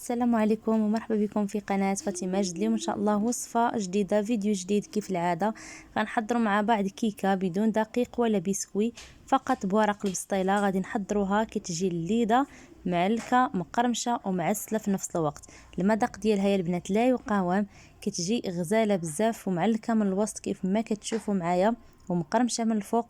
السلام عليكم ومرحبا بكم في قناة فاطمة جد. اليوم ان شاء الله وصفة جديدة، فيديو جديد كيف العادة. غنحضروا مع بعض كيكة بدون دقيق ولا بسكوي، فقط بورق البسطيلة. غادي نحضروها كتجي لذيذة معلكة مقرمشة ومعسلة في نفس الوقت. المذاق ديالها يا البنات لا يقاوم، كتجي غزالة بزاف ومعلكة من الوسط كيف ما كتشوفوا معايا ومقرمشه من الفوق.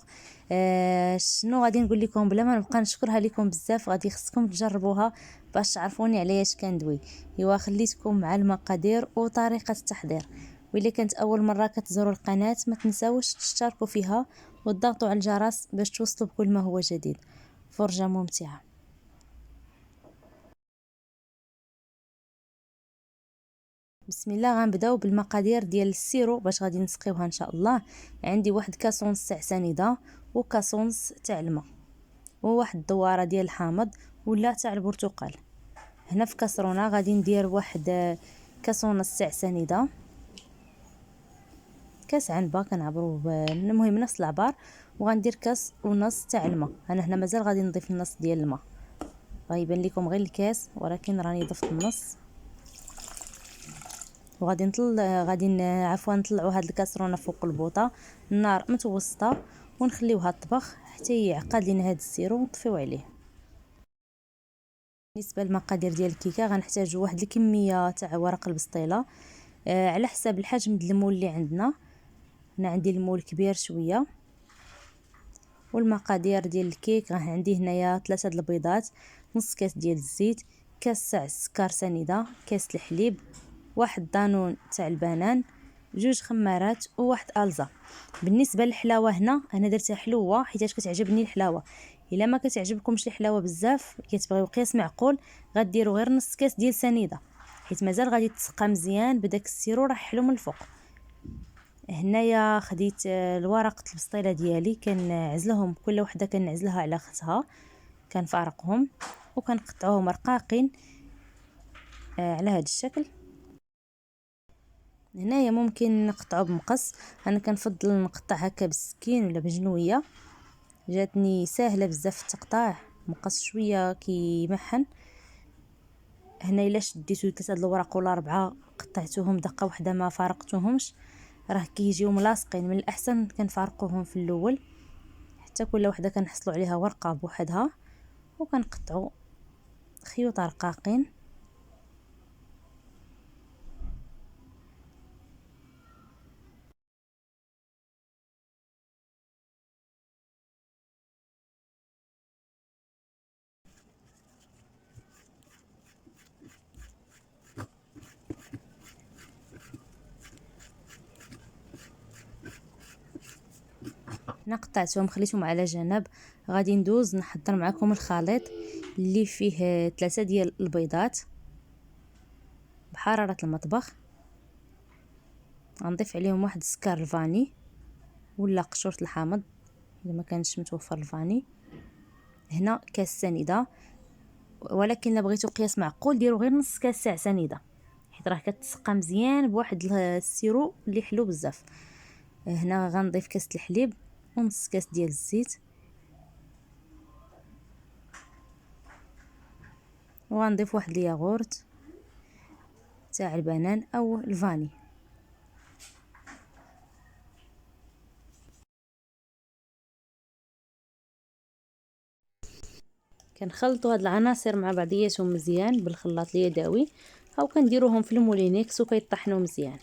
شنو غادي نقول لكم بلا ما نبقى نشكرها لكم بزاف، غادي خصكم تجربوها باش تعرفوني على اش كندوي. ايوا خليتكم مع المقادير وطريقه التحضير. وإلا كانت اول مره كتزوروا القناه ما تنساوش تشتركوا فيها وتضغطوا على الجرس باش توصلوا بكل ما هو جديد. فرجه ممتعه. بسم الله. غنبداو بالمقادير ديال السيرو باش غادي نسقيوها ان شاء الله. عندي واحد كاسونس تاع سنيده وكاسونس تاع الماء وواحد الدواره ديال الحامض ولا تاع البرتقال. هنا في كاسرونه غادي ندير واحد كاسونس تاع سنيده، كاس عنبه كنعبروا المهم نفس العبار، وغندير كاس ونص تاع الماء. انا هنا مازال غادي نضيف النص ديال الماء، غيبان لكم غير الكاس ولكن راني ضفت النص. وغادي عفوا نطلعوا هاد الكاسرونه فوق البوطه، النار متوسطه، ونخليوها تطبخ حتى يعقد لينا هاد السيرو ونطفيو عليه. بالنسبه للمقادير ديال الكيكه غنحتاجوا واحد الكميه تاع ورق البسطيله على حساب الحجم ديال المول اللي عندنا. انا عندي المول كبير شويه. والمقادير ديال الكيك عندي هنايا 3 البيضات، نص كاس ديال الزيت، كاس تاع السكر سنيده، كاس الحليب، واحد دانون تاع البنان، 2 خمارات وواحد الزا. بالنسبه للحلاوه هنا انا درتها حلوه حيت كتعجبني الحلاوه. الا ما كتعجبكمش الحلاوه بزاف كتبغيو قياس معقول غديروا غير نص كاس ديال سنيده، حيت مازال غادي تسقى مزيان بداك السيرو راه حلو من الفوق. هنايا خديت الورق البسطيله ديالي كنعزلهم كل وحده كنعزلها على اختها، كنفارقهم وكنقطعوهم رقاقين على هذا الشكل. هنايا ممكن نقطعو بمقص، انا كنفضل نقطع هكا بالسكين ولا بجنويه، جاتني سهله بزاف في التقطاع. مقص شويه كيمحن. هنا الا شديتو 3 الوراق ولا 4 قطعتوهم دقه واحده ما فارقتوهمش راه كيجيو ملاصقين. من الاحسن كنفارقوهم في الاول حتى كل وحده كنحصلوا عليها ورقه بوحدها، وكنقطعوا خيوط رقاقين. هنا قطعتهم خليتهم على جنب. غادي ندوز نحضر معكم الخليط اللي فيه 3 ديال البيضات بحراره المطبخ. غنضيف عليهم واحد السكر الفاني ولا قشوره الحامض اذا ما كانش متوفر الفاني. هنا كاس سنيده، ولكن الا بغيتو قياس معقول ديروا غير نص كاس تاع سنيده حيت راه كتسقى مزيان بواحد السيرو اللي حلو بزاف. هنا غنضيف كاس الحليب ونص كاس ديال الزيت، وغنضيف واحد الياغورت تاع البنان او الفاني. كنخلطوا هاد العناصر مع بعضياتهم مزيان بالخلاط اليدوي او كنديروهم في المولينيكس وكيطحنوا مزيان.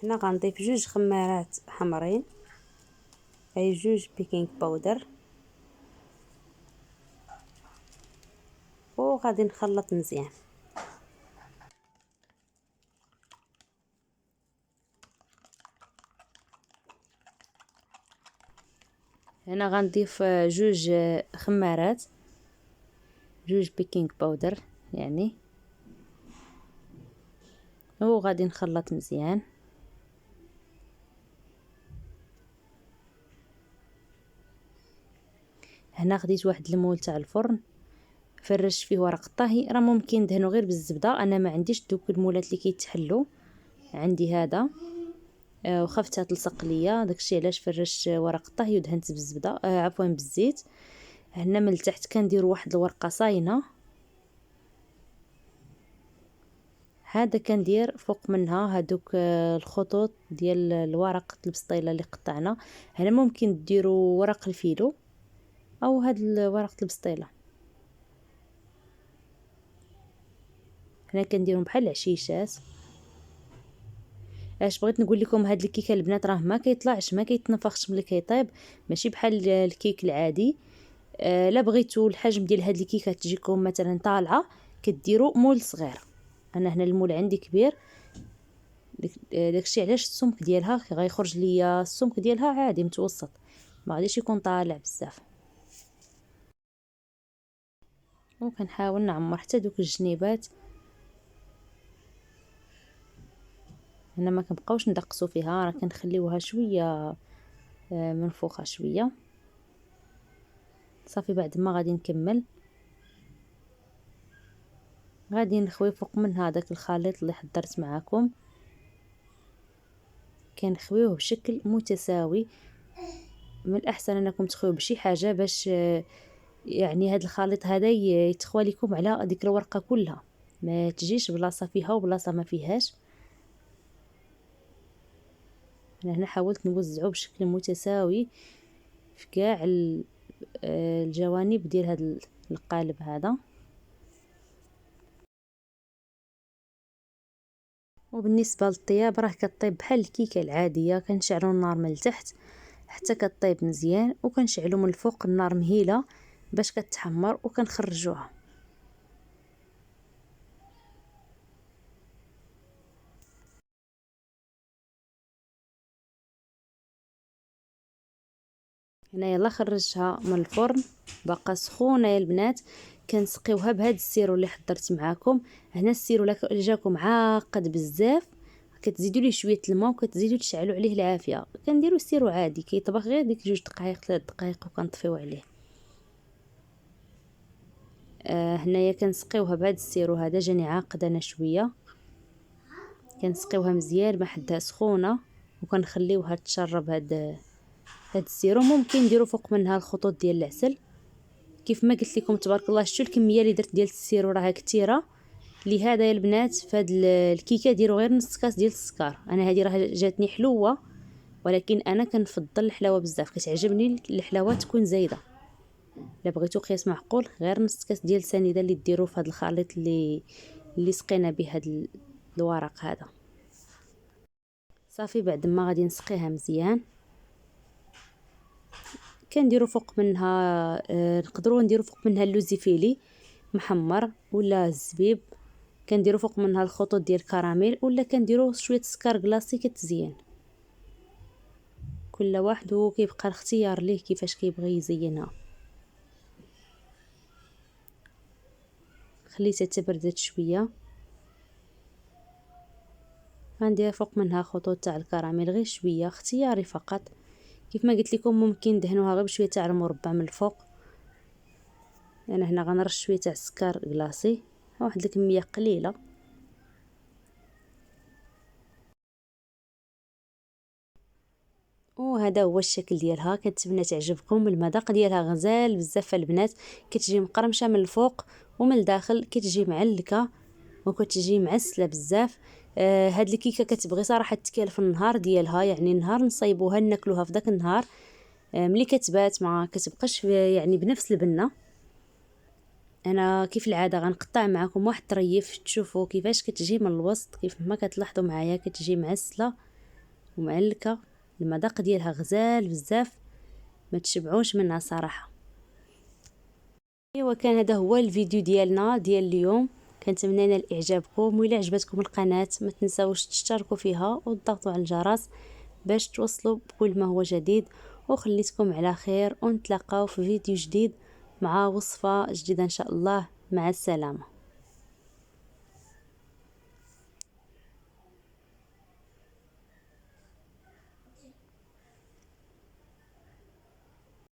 هنا غنضيف 2 خمارات حمرين، اي 2 بيكينغ باودر، وغادي نخلط مزيان. هنا غنضيف 2 خمارات، 2 بيكينغ باودر يعني، وغادي نخلط مزيان. هنا خديت واحد المول تاع الفرن فرشت فيه ورق الطهي. راه ممكن ندهنو غير بالزبده، انا ما عنديش دوك المولات اللي كيتحلوا، عندي هذا وخفتها تلصق ليا، داكشي علاش فرشت ورق الطهي ودهنت بالزبده عفوا بالزيت. هنا من التحت كنديروا واحد الورقه صاينه، هذا كندير فوق منها هادوك الخطوط ديال الورق البسطيله اللي قطعنا. هنا ممكن ديروا ورق الفيلو او هاد ورقه البسطيله. هنا كنديرهم بحال العشيشات. اش بغيت نقول لكم، هاد الكيكه البنات راه ما كيطلعش ما كيتنفخش ملي كيطيب، ماشي بحال الكيك العادي. لا بغيتو الحجم ديال هاد الكيكه تجيكم مثلا طالعه كديروا مول صغير. انا هنا المول عندي كبير، داكشي علاش السمك ديالها غيخرج ليا السمك ديالها عادي متوسط، ما غاديش يكون طالع بزاف. وكنحاول نعمر حتى دوك الجنيبات. هنا ما كنبقاوش ندقسو فيها، راه كنخليوها شويه منفوخه شويه. صافي بعد ما غادي نكمل، غادي نخوي فوق من هذاك الخليط اللي حضرت معاكم، كنخويوه بشكل متساوي. من الاحسن انكم تخويو بشي حاجه باش يعني هذا الخليط هذا يتخوى لكم على ديك الورقه كلها، ما تجيش بلاصه فيها وبلاصه ما فيهاش. انا هنا حاولت نوزعه بشكل متساوي في كاع الجوانب ديال هذا القالب هذا. وبالنسبه للطياب راه كطيب بحال الكيكه العاديه، كنشعلوا النار من التحت حتى كطيب مزيان، وكنشعلوا من الفوق النار مهيله باش كتحمر، وكنخرجوها. هنا يلا خرجتها من الفرن باقا سخونه يا البنات. كنسقيوها بهذا السيرو اللي حضرت معاكم. هنا السيرو لا جاكم عاقد بزاف كتزيدوا ليه شويه الماء وكتزيدوا تشعلوا عليه العافيه. كنديروا السيرو عادي كيطبخ غير ديك 2 دقائق 3 دقائق وكنطفيو عليه. هنايا كنسقيوها بهذا السيرو هذا، جاني عاقد انا شويه. كنسقيوها مزيان ما حدها سخونه، وكنخليوها تشرب هاد السيرو. ممكن نديروا فوق منها الخطوط ديال العسل كيف ما قلت لكم. تبارك الله شفتوا الكميه اللي درت ديال السيرو راها كثيره. لهذا يا البنات فهاد الكيكه ديروا غير نص كاس ديال السكر. انا هذه راه جاتني حلوه، ولكن انا كنفضل الحلاوه بزاف، كتعجبني الحلاوه تكون زايده. الا بغيتو قياس معقول غير نص كاس ديال السنيده اللي ديروا في هذا الخليط اللي سقينا به هذا الورق هذا. صافي بعد ما غادي نسقيها مزيان كنديروا فوق منها نقدروا نديروا فوق منها اللوزيفيلي محمر ولا الزبيب. كنديروا فوق منها الخطوط ديال الكراميل، ولا كنديروا شويه سكر كلاصي كتزين. كل واحد وكيبقى الاختيار ليه كيفاش كيبغي يزينها. خليتها تبردت شويه، غندير فوق منها خطوط تاع الكراميل غير شويه اختياري فقط. كيف ما قلت لكم ممكن دهنوها غير بشويه تاع المربى من الفوق. انا هنا غنرش شويه تاع السكر كلاصي، واحد الكميه قليله. وهذا هو الشكل ديالها. كنتمنى تعجبكم. المذاق ديالها غزال بزاف البنات، كتجي مقرمشه من الفوق ومن الداخل كتجي معلكه وكتجي معسله بزاف. هاد الكيكه كتبغي صراحه تكال في النهار ديالها، يعني نهار نصايبوها ناكلوها في داك النهار. ملي كتبات ما كتبقاش يعني بنفس البنه. انا كيف العاده غنقطع معكم واحد الطريف تشوفوا كيفاش كتجي من الوسط. كيف ما كتلاحظوا معايا كتجي معسله ومعلكه. المذاق ديالها غزال بزاف، ما تشبعوش منها صراحه. ايوا كان هذا هو الفيديو ديالنا ديال اليوم. كنتمنى نال اعجابكم، وإلا عجبتكم القناه ما تنساوش تشتركوا فيها وتضغطوا على الجرس باش توصلوا بكل ما هو جديد. وخليتكم على خير، ونتلاقاو في فيديو جديد مع وصفه جديده ان شاء الله. مع السلامه.